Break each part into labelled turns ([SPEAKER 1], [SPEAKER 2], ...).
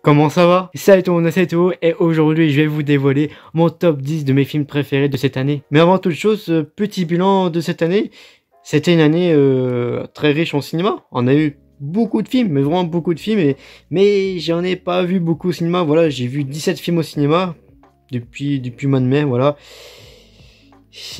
[SPEAKER 1] Comment ça va? Salut tout le monde, c'est Théo et aujourd'hui je vais vous dévoiler mon top 10 de mes films préférés de cette année. Mais avant toute chose, petit bilan de cette année. C'était une année très riche en cinéma. On a eu beaucoup de films, mais vraiment beaucoup de films. Mais j'en ai pas vu beaucoup au cinéma. Voilà, j'ai vu 17 films au cinéma depuis le mois de mai, voilà.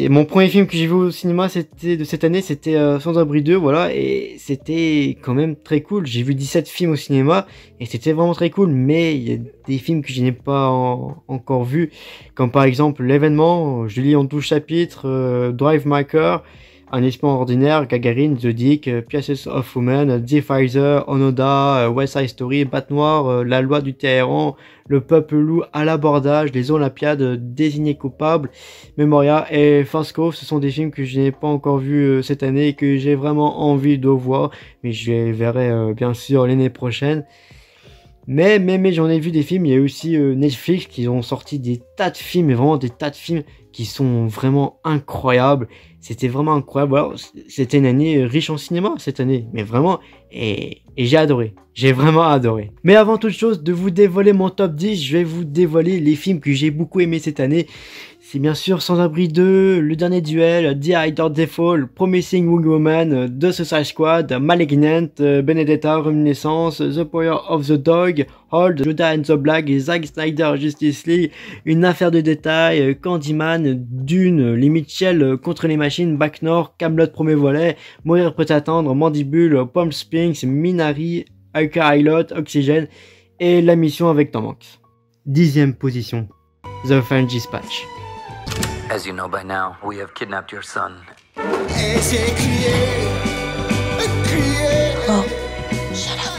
[SPEAKER 1] Mon premier film que j'ai vu au cinéma de cette année, c'était Sans Abri 2, voilà, et c'était quand même très cool. J'ai vu 17 films au cinéma et c'était vraiment très cool, mais il y a des films que je n'ai pas encore vus, comme par exemple L'événement, je lis en 12 chapitres, Drive My Car, Un espion ordinaire, Gagarine, Zodiac, Pieces of Woman, The Pfizer, Onoda, West Side Story, Bat Noir, La loi du Téhéran, Le peuple loup, À l'abordage, Les Olympiades, Désigné coupable, Memoria et Fast Cove. Ce sont des films que je n'ai pas encore vus cette année et que j'ai vraiment envie de voir, mais je les verrai bien sûr l'année prochaine. Mais j'en ai vu des films. Il y a aussi Netflix qui ont sorti des tas de films, mais vraiment des tas de films qui sont vraiment incroyables. C'était vraiment incroyable. Voilà, c'était une année riche en cinéma cette année, mais vraiment, et j'ai adoré. J'ai vraiment adoré. Mais avant toute chose, de vous dévoiler mon top 10, je vais vous dévoiler les films que j'ai beaucoup aimé cette année. C'est bien sûr Sans Abri 2, Le Dernier Duel, The Higher Default, Promising Young Woman, The Suicide Squad, Malignant, Benedetta, Reminiscence, The Power of the Dog, Hold, Judas and the Black, Zack Snyder, Justice League, Une affaire de détail, Candyman, Dune, Les Mitchell contre les machines, Bac Nord, Camelot premier volet, Mourir peut attendre, Mandibule, Palm Springs, Minari, Alka Ilot, Oxygène et La Mission avec Tom Hanks. 10e position, The French Dispatch.
[SPEAKER 2] As you know by now, we have kidnapped your son.
[SPEAKER 3] Et j'ai crié,
[SPEAKER 4] Oh, shut up.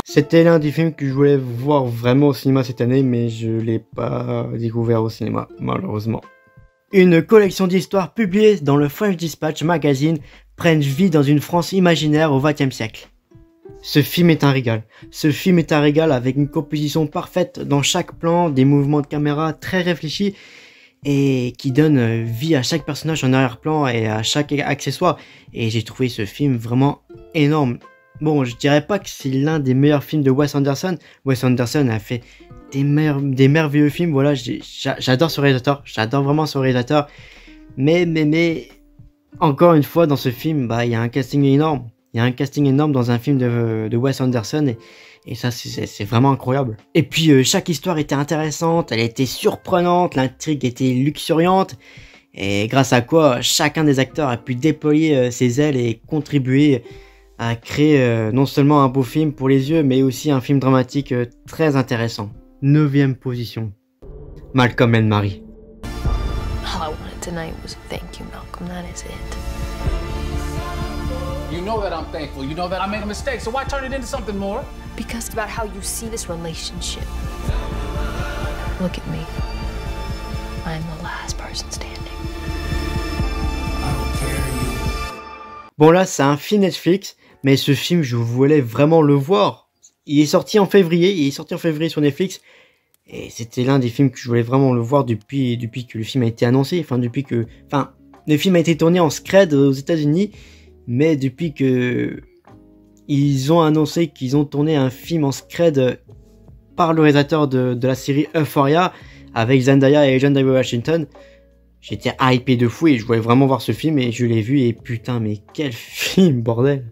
[SPEAKER 1] C'était l'un des films que je voulais voir vraiment au cinéma cette année, mais je l'ai pas découvert au cinéma, malheureusement. Une collection d'histoires publiées dans le French Dispatch magazine prennent vie dans une France imaginaire au XXe siècle. Ce film est un régal. Ce film est un régal avec une composition parfaite dans chaque plan, des mouvements de caméra très réfléchis et qui donnent vie à chaque personnage en arrière-plan et à chaque accessoire. Et j'ai trouvé ce film vraiment énorme. Bon, je dirais pas que c'est l'un des meilleurs films de Wes Anderson. Wes Anderson a fait des merveilleux films. Voilà, j'adore ce réalisateur. J'adore vraiment ce réalisateur. Mais encore une fois, dans ce film, il y a un casting énorme. Il y a un casting énorme dans un film de Wes Anderson et ça c'est vraiment incroyable. Et puis chaque histoire était intéressante, elle était surprenante, l'intrigue était luxuriante et grâce à quoi chacun des acteurs a pu déployer ses ailes et contribuer à créer non seulement un beau film pour les yeux mais aussi un film dramatique très intéressant. 9e position, Malcolm and Marie.
[SPEAKER 4] All I wanted tonight was thank you, Malcolm. That is it.
[SPEAKER 5] You know that I'm thankful. You know that I made a mistake. So why turn it into something more?
[SPEAKER 4] Because it's about how you see this relationship. Look at me. I'm the last person standing.
[SPEAKER 3] I don't care you.
[SPEAKER 1] Bon là c'est un film Netflix, mais ce film je voulais vraiment le voir. Il est sorti en février, sur Netflix. Et c'était l'un des films que je voulais vraiment le voir depuis que le film a été annoncé. Le film a été tourné en scred aux États-Unis. Mais depuis que ils ont annoncé qu'ils ont tourné un film en scred par le réalisateur de la série Euphoria avec Zendaya et John David Washington, j'étais hypé de fou et je voulais vraiment voir ce film et je l'ai vu et putain mais quel film bordel.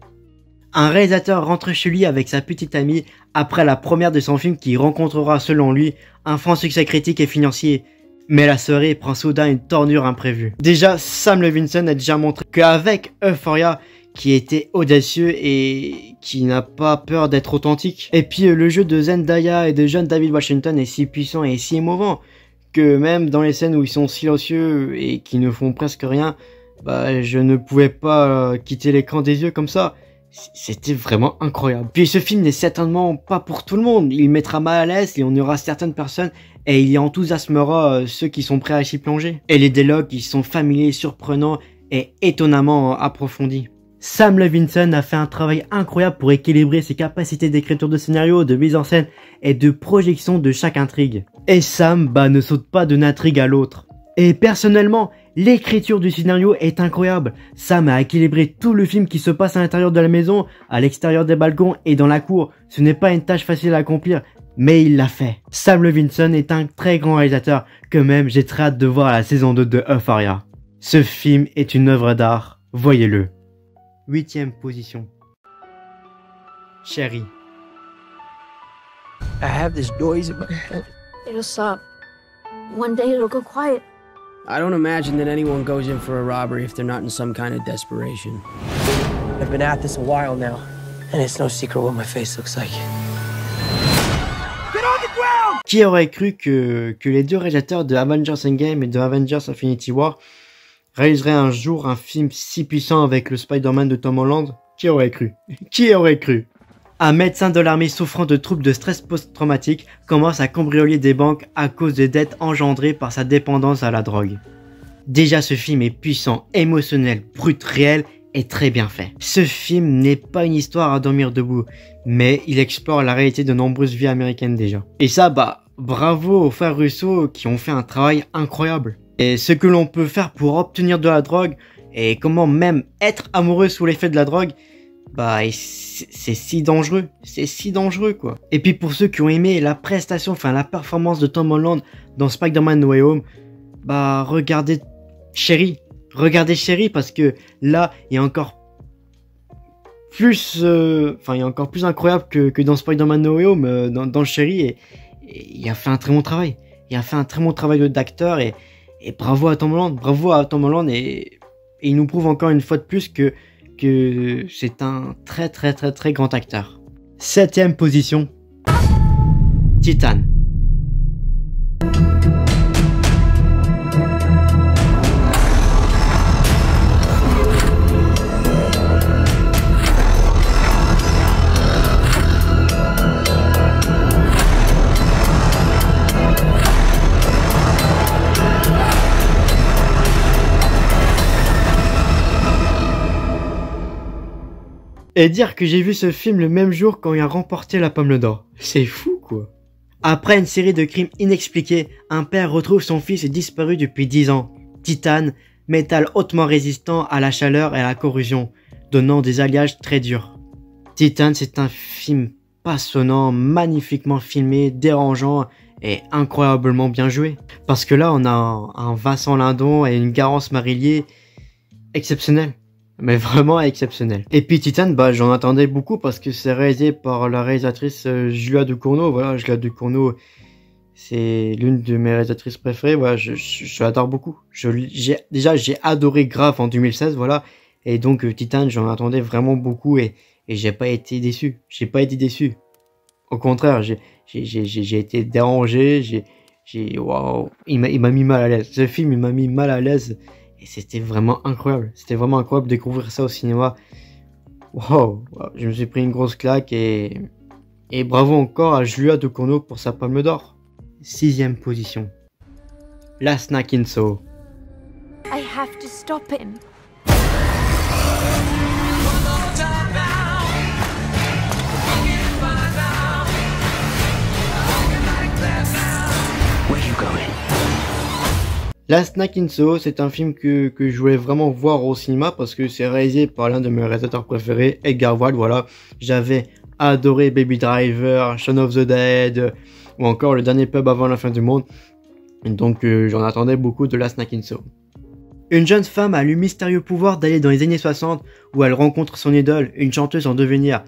[SPEAKER 1] Un réalisateur rentre chez lui avec sa petite amie après la première de son film qui rencontrera selon lui un franc succès critique et financier. Mais la soirée prend soudain une tournure imprévue. Déjà, Sam Levinson a déjà montré qu'avec Euphoria, qui était audacieux et qui n'a pas peur d'être authentique. Et puis le jeu de Zendaya et de John David Washington est si puissant et si émouvant que même dans les scènes où ils sont silencieux et qui ne font presque rien, je ne pouvais pas quitter l'écran des yeux comme ça. C'était vraiment incroyable. Puis ce film n'est certainement pas pour tout le monde. Il mettra mal à l'aise et on aura certaines personnes et il y enthousiasmera ceux qui sont prêts à s'y plonger. Et les dialogues qui sont familiers, surprenants et étonnamment approfondis. Sam Levinson a fait un travail incroyable pour équilibrer ses capacités d'écriture de scénario, de mise en scène et de projection de chaque intrigue. Et Sam ne saute pas d'une intrigue à l'autre. Et personnellement, l'écriture du scénario est incroyable. Sam a équilibré tout le film qui se passe à l'intérieur de la maison, à l'extérieur des balcons et dans la cour. Ce n'est pas une tâche facile à accomplir, mais il l'a fait. Sam Levinson est un très grand réalisateur, que même j'ai très hâte de voir la saison 2 de Euphoria. Ce film est une œuvre d'art, voyez-le. 8e position. Chérie.
[SPEAKER 6] I have this noise in my head.
[SPEAKER 4] It'll stop. One day it'll go quiet.
[SPEAKER 6] I don't imagine that anyone goes in for a robbery if they're not in some kind of desperation. I've been at this a while now, and it's no secret what my face looks like. Get on the ground!
[SPEAKER 1] Qui aurait cru que les deux réalisateurs de Avengers Endgame et de Avengers Infinity War réaliseraient un jour un film si puissant avec le Spider-Man de Tom Holland? Qui aurait cru? Qui aurait cru? Un médecin de l'armée souffrant de troubles de stress post-traumatique commence à cambrioler des banques à cause de dettes engendrées par sa dépendance à la drogue. Déjà ce film est puissant, émotionnel, brut, réel et très bien fait. Ce film n'est pas une histoire à dormir debout, mais il explore la réalité de nombreuses vies américaines déjà. Et ça, bravo aux frères Russo qui ont fait un travail incroyable. Et ce que l'on peut faire pour obtenir de la drogue, et comment même être amoureux sous l'effet de la drogue, c'est si dangereux quoi. Et puis pour ceux qui ont aimé la performance de Tom Holland dans Spider-Man No Way Home, regardez Chérie parce que là il y a encore plus incroyable que dans Spider-Man No Way Home, dans Chérie, et il a fait un très bon travail. Il a fait un très bon travail d'acteur, et bravo à Tom Holland, et il nous prouve encore une fois de plus que c'est un très très très très grand acteur. 7e position. Titan. Et dire que j'ai vu ce film le même jour quand il a remporté la Palme d'Or. C'est fou, quoi. Après une série de crimes inexpliqués, un père retrouve son fils disparu depuis 10 ans. Titan, métal hautement résistant à la chaleur et à la corrosion, donnant des alliages très durs. Titan, c'est un film passionnant, magnifiquement filmé, dérangeant et incroyablement bien joué. Parce que là, on a un Vincent Lindon et une Garance Marillier exceptionnels. Mais vraiment exceptionnel. Et puis Titan, j'en attendais beaucoup parce que c'est réalisé par la réalisatrice Julia Ducournau. Voilà, Julia Ducournau, c'est l'une de mes réalisatrices préférées. Voilà, je l'adore beaucoup. J'ai adoré Grave en 2016, voilà. Et donc Titan, j'en attendais vraiment beaucoup, et j'ai pas été déçu. Au contraire, j'ai été dérangé. Waouh, il m'a mis mal à l'aise. Ce film, il m'a mis mal à l'aise. Et c'était vraiment incroyable. De découvrir ça au cinéma. Wow, je me suis pris une grosse claque, et bravo encore à Julia Ducournau pour sa Palme d'Or. 6e position. Last Night in Soho.
[SPEAKER 4] I have to stop him.
[SPEAKER 2] Where you going?
[SPEAKER 1] Last Night in Soho, c'est un film que je voulais vraiment voir au cinéma parce que c'est réalisé par l'un de mes réalisateurs préférés, Edgar Wright, voilà. J'avais adoré Baby Driver, Shaun of the Dead, ou encore Le Dernier Pub avant la fin du monde. Et donc j'en attendais beaucoup de Last Night in Soho. Une jeune femme a le mystérieux pouvoir d'aller dans les années 60 où elle rencontre son idole, une chanteuse en devenir.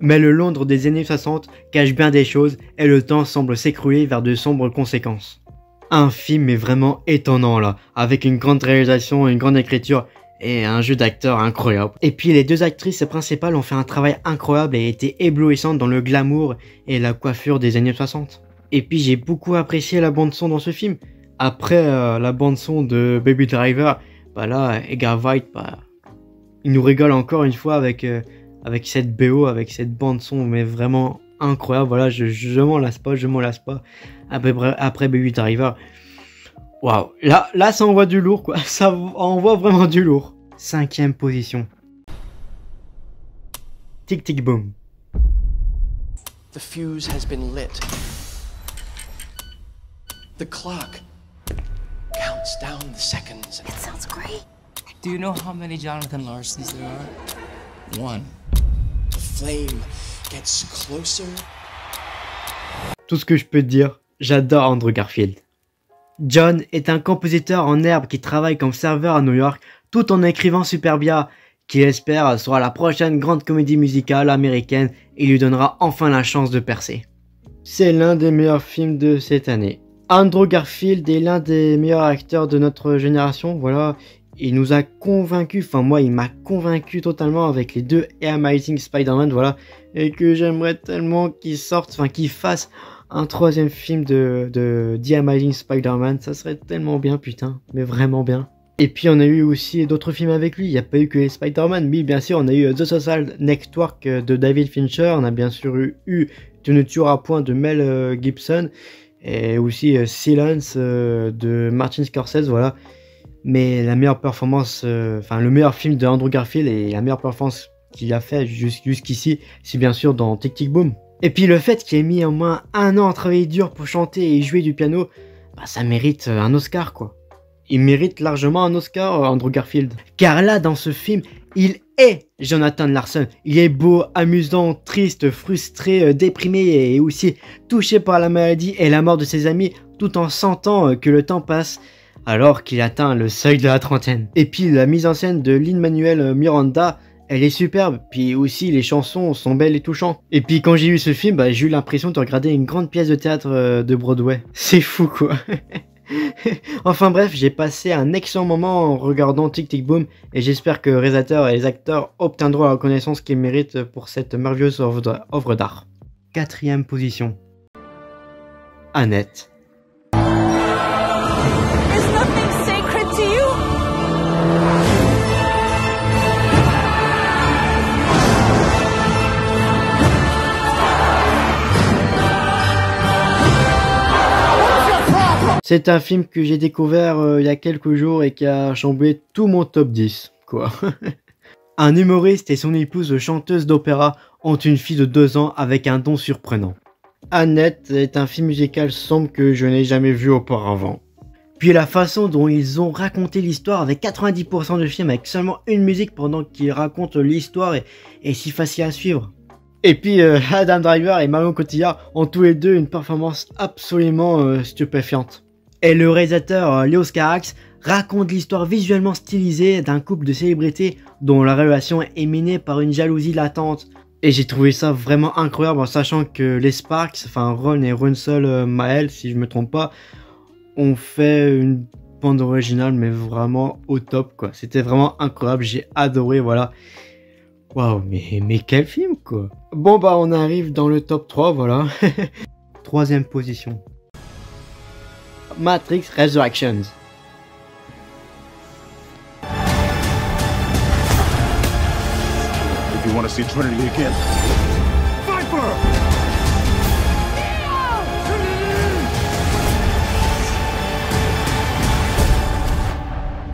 [SPEAKER 1] Mais le Londres des années 60 cache bien des choses et le temps semble s'écrouler vers de sombres conséquences. Un film est vraiment étonnant là, avec une grande réalisation, une grande écriture et un jeu d'acteur incroyable. Et puis les deux actrices principales ont fait un travail incroyable et été éblouissantes dans le glamour et la coiffure des années 60. Et puis j'ai beaucoup apprécié la bande son dans ce film. Après la bande son de Baby Driver, là Edgar Wright, il nous régale encore une fois avec cette BO, avec cette bande son, mais vraiment incroyable. Voilà, je m'en lasse pas. Après Baby Driver, waouh, là ça envoie du lourd quoi, ça envoie vraiment du lourd. 5e position. Tic Tic Boom.
[SPEAKER 7] The fuse has been lit. The clock
[SPEAKER 3] counts down the seconds.
[SPEAKER 4] It sounds great.
[SPEAKER 8] Do you know how many Jonathan Larsons there are? One.
[SPEAKER 3] The flame gets closer.
[SPEAKER 1] Tout ce que je peux te dire, j'adore Andrew Garfield. John est un compositeur en herbe qui travaille comme serveur à New York tout en écrivant Superbia, qu'il espère sera la prochaine grande comédie musicale américaine et lui donnera enfin la chance de percer. C'est l'un des meilleurs films de cette année. Andrew Garfield est l'un des meilleurs acteurs de notre génération, voilà. Il nous a convaincus, enfin moi il m'a convaincu totalement avec les deux Amazing Spider-Man, voilà. Et que j'aimerais tellement qu'il sorte, enfin qu'il fasse un troisième film de The Amazing Spider-Man, ça serait tellement bien, putain, mais vraiment bien. Et puis on a eu aussi d'autres films avec lui, il n'y a pas eu que les Spider-Man, mais bien sûr on a eu The Social Network de David Fincher, on a bien sûr eu Tu ne tueras point de Mel Gibson, et aussi Silence de Martin Scorsese, voilà. Mais la meilleure performance, enfin le meilleur film de Andrew Garfield et la meilleure performance qu'il a fait jusqu'ici, c'est bien sûr dans Tic Tic Boom. Et puis le fait qu'il ait mis au moins 1 an à travailler dur pour chanter et jouer du piano, bah ça mérite un Oscar quoi. Il mérite largement un Oscar, Andrew Garfield. Car là, dans ce film, il est Jonathan Larson. Il est beau, amusant, triste, frustré, déprimé et aussi touché par la maladie et la mort de ses amis, tout en sentant que le temps passe alors qu'il atteint le seuil de la trentaine. Et puis la mise en scène de Lin-Manuel Miranda, elle est superbe, puis aussi les chansons sont belles et touchantes. Et puis quand j'ai vu ce film, bah, j'ai eu l'impression de regarder une grande pièce de théâtre de Broadway. C'est fou quoi. Enfin bref, j'ai passé un excellent moment en regardant Tic Tic Boom et j'espère que les réalisateurs et les acteurs obtiendront la reconnaissance qu'ils méritent pour cette merveilleuse œuvre d'art. 4e position. Annette.
[SPEAKER 9] Is nothing sacred to you?
[SPEAKER 1] C'est un film que j'ai découvert il y a quelques jours et qui a chamboulé tout mon top 10, quoi. Un humoriste et son épouse chanteuse d'opéra ont une fille de 2 ans avec un don surprenant. Annette est un film musical sombre que je n'ai jamais vu auparavant. Puis la façon dont ils ont raconté l'histoire avec 90% de film avec seulement une musique pendant qu'ils racontent l'histoire est si facile à suivre. Et puis Adam Driver et Marion Cotillard ont tous les deux une performance absolument stupéfiante. Et le réalisateur Leos Carax raconte l'histoire visuellement stylisée d'un couple de célébrités dont la relation est minée par une jalousie latente. Et j'ai trouvé ça vraiment incroyable en sachant que les Sparks, enfin Ron et Russell Mael, si je me trompe pas, ont fait une bande originale mais vraiment au top quoi. C'était vraiment incroyable, j'ai adoré, voilà. Waouh, mais quel film quoi. Bon bah on arrive dans le top 3, voilà. 3e position. Matrix Resurrections.
[SPEAKER 10] If you want to see Trinity again, fight for her!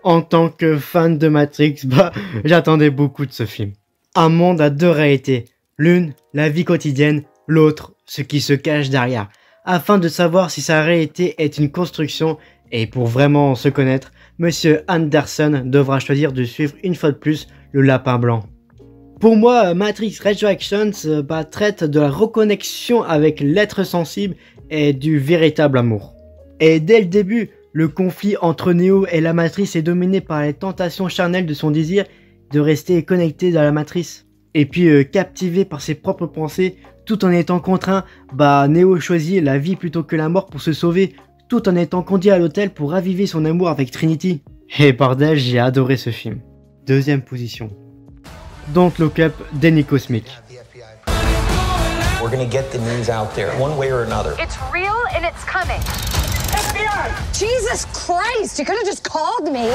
[SPEAKER 1] En tant que fan de Matrix, bah, j'attendais beaucoup de ce film. Un monde à 2 réalités. L'une, la vie quotidienne, l'autre, ce qui se cache derrière. Afin de savoir si sa réalité est une construction, et pour vraiment se connaître, Monsieur Anderson devra choisir de suivre une fois de plus le lapin blanc. Pour moi, Matrix Resurrections traite de la reconnexion avec l'être sensible et du véritable amour. Et dès le début, le conflit entre Neo et la matrice est dominé par les tentations charnelles de son désir de rester connecté à la matrice. Et puis captivé par ses propres pensées, tout en étant contraint, Neo choisit la vie plutôt que la mort pour se sauver, tout en étant conduit à l'hôtel pour raviver son amour avec Trinity. Et bordel, j'ai adoré ce film. 2e position. Don't Look Up d'Enemy Cosmic.
[SPEAKER 11] We're gonna get the news out there, one way or another.
[SPEAKER 12] It's real and it's coming.
[SPEAKER 9] FBI! Jesus Christ, you could have just called me.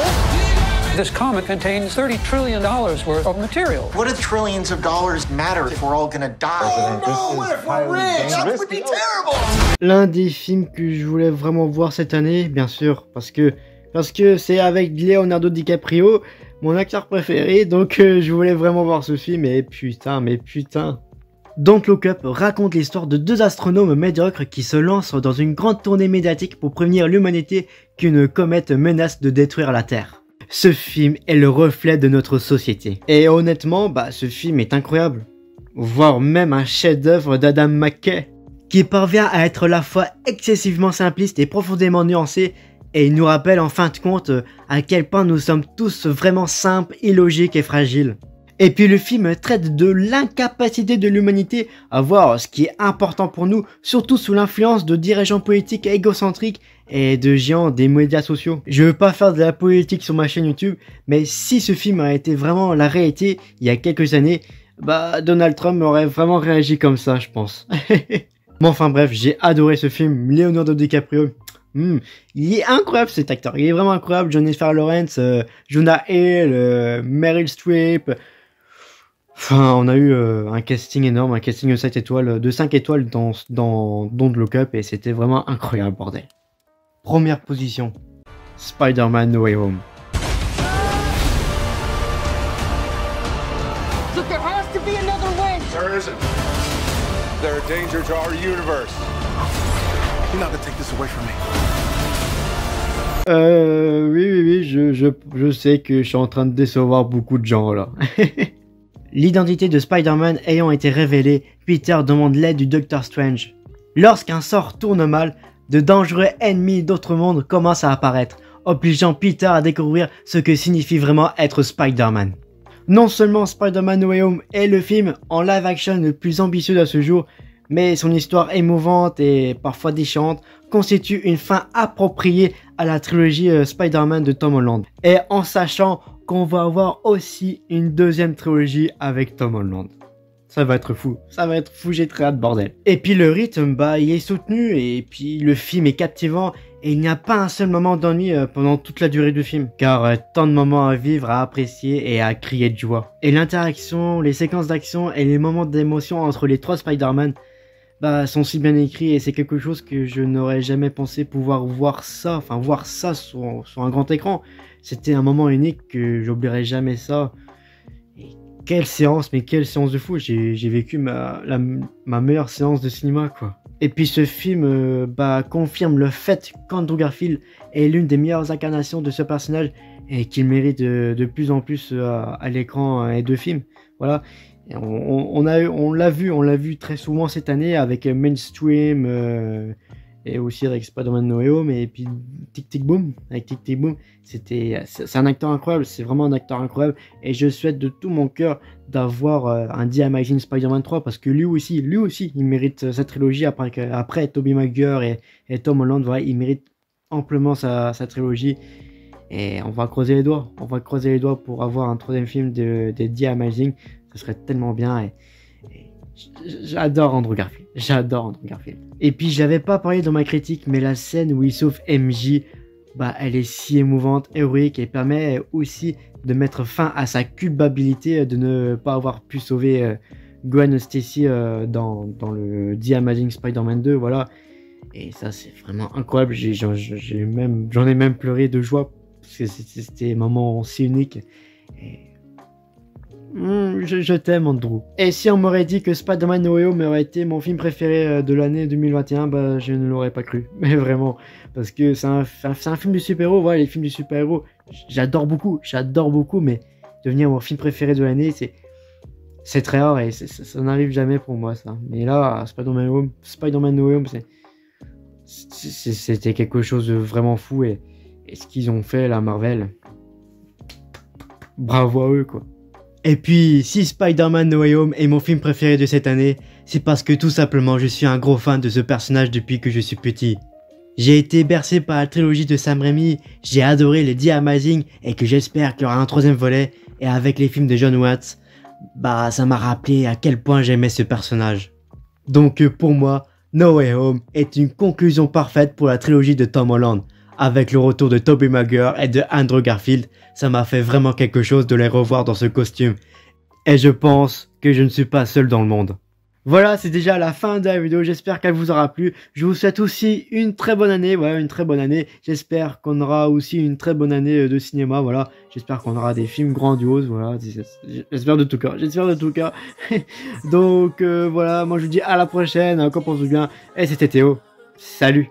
[SPEAKER 13] This comet contains $30 trillion worth of material.
[SPEAKER 3] What do trillions of dollars matter if we're all gonna die? Oh no, what if we're rich? That would be terrible!
[SPEAKER 1] L'un des films que je voulais vraiment voir cette année, bien sûr, parce que c'est avec Leonardo DiCaprio, mon acteur préféré, donc je voulais vraiment voir ce film, et putain, Don't Look Up raconte l'histoire de deux astronomes médiocres qui se lancent dans une grande tournée médiatique pour prévenir l'humanité qu'une comète menace de détruire la Terre. Ce film est le reflet de notre société. Et honnêtement, ce film est incroyable. Voire même un chef-d'œuvre d'Adam McKay, qui parvient à être à la fois excessivement simpliste et profondément nuancé, et il nous rappelle en fin de compte à quel point nous sommes tous vraiment simples, illogiques et fragiles. Et puis le film traite de l'incapacité de l'humanité à voir ce qui est important pour nous, surtout sous l'influence de dirigeants politiques égocentriques et de géants des médias sociaux. Je veux pas faire de la politique sur ma chaîne YouTube, mais si ce film a été vraiment la réalité il y a quelques années, Donald Trump aurait vraiment réagi comme ça, je pense. Mais enfin bref, j'ai adoré ce film, Leonardo DiCaprio. Il est incroyable cet acteur, il est vraiment incroyable. Jennifer Lawrence, Jonah Hill, Meryl Streep. Enfin, on a eu un casting énorme, un casting de 5 étoiles dans Don't Look Up, et c'était vraiment incroyable, bordel. Première position, Spider-Man No Way Home.
[SPEAKER 9] Look, there has to be another way.
[SPEAKER 10] There isn't. They're a danger to our universe. You're not gonna take this away from me.
[SPEAKER 1] Oui, je sais que je suis en train de décevoir beaucoup de gens, là. L'identité de Spider-Man ayant été révélée, Peter demande l'aide du Docteur Strange. Lorsqu'un sort tourne mal, de dangereux ennemis d'autres mondes commencent à apparaître, obligeant Peter à découvrir ce que signifie vraiment être Spider-Man. Non seulement Spider-Man No Way Home est le film en live action le plus ambitieux à ce jour, mais son histoire émouvante et parfois déchirante constitue une fin appropriée à la trilogie Spider-Man de Tom Holland. Et en sachant qu'on va avoir aussi une deuxième trilogie avec Tom Holland. Ça va être fou, j'ai très hâte, bordel. Et puis le rythme, il est soutenu, et puis le film est captivant, et il n'y a pas un seul moment d'ennui pendant toute la durée du film, car tant de moments à vivre, à apprécier et à crier de joie. Et l'interaction, les séquences d'action et les moments d'émotion entre les trois Spider-Man sont si bien écrits, et c'est quelque chose que je n'aurais jamais pensé pouvoir voir ça sur un grand écran. C'était un moment unique que j'oublierai jamais ça. Et quelle séance de fou. J'ai vécu ma meilleure séance de cinéma, quoi. Et puis ce film confirme le fait qu'Andrew Garfield est l'une des meilleures incarnations de ce personnage et qu'il mérite de plus en plus à l'écran et de films. Voilà. Et on l'a vu très souvent cette année avec Mainstream et aussi avec Spider-Man No Way Home, et puis Tic Tic Boom. Avec Tic Tic Boom, c'est un acteur incroyable, c'est vraiment un acteur incroyable, et je souhaite de tout mon cœur d'avoir un The Amazing Spider-Man 3, parce que lui aussi il mérite sa trilogie après Tobey Maguire et Tom Holland. Voilà, il mérite amplement sa trilogie, et on va croiser les doigts pour avoir un troisième film de The Amazing. Ce serait tellement bien, et j'adore Andrew Garfield. Et puis j'avais pas parlé dans ma critique, mais la scène où il sauve MJ, elle est si émouvante, héroïque, et permet aussi de mettre fin à sa culpabilité de ne pas avoir pu sauver Gwen Stacy dans le The Amazing Spider-Man 2, voilà. Et ça, c'est vraiment incroyable. J'en ai même pleuré de joie, parce que c'était un moment si unique. Et je t'aime, Andrew. Et si on m'aurait dit que Spider-Man No Way Home aurait été mon film préféré de l'année 2021, je ne l'aurais pas cru. Mais vraiment, parce que c'est un film de super-héros. Voilà, les films de super-héros, j'adore beaucoup, mais devenir mon film préféré de l'année, c'est très rare, et ça n'arrive jamais pour moi, ça. Mais là, Spider-Man No Way Home, c'était quelque chose de vraiment fou, et ce qu'ils ont fait, la Marvel, bravo à eux, quoi. Et puis, si Spider-Man No Way Home est mon film préféré de cette année, c'est parce que tout simplement je suis un gros fan de ce personnage depuis que je suis petit. J'ai été bercé par la trilogie de Sam Raimi, j'ai adoré les The Amazing, et que j'espère qu'il y aura un troisième volet, et avec les films de Jon Watts, ça m'a rappelé à quel point j'aimais ce personnage. Donc pour moi, No Way Home est une conclusion parfaite pour la trilogie de Tom Holland. Avec le retour de Tobey Maguire et de Andrew Garfield, ça m'a fait vraiment quelque chose de les revoir dans ce costume. Et je pense que je ne suis pas seul dans le monde. Voilà, c'est déjà la fin de la vidéo, j'espère qu'elle vous aura plu. Je vous souhaite aussi une très bonne année, J'espère qu'on aura aussi une très bonne année de cinéma, voilà. J'espère qu'on aura des films grandioses, voilà. J'espère de tout cas. Donc voilà, moi je vous dis à la prochaine, encore pour vous bien. Et c'était Théo. Salut!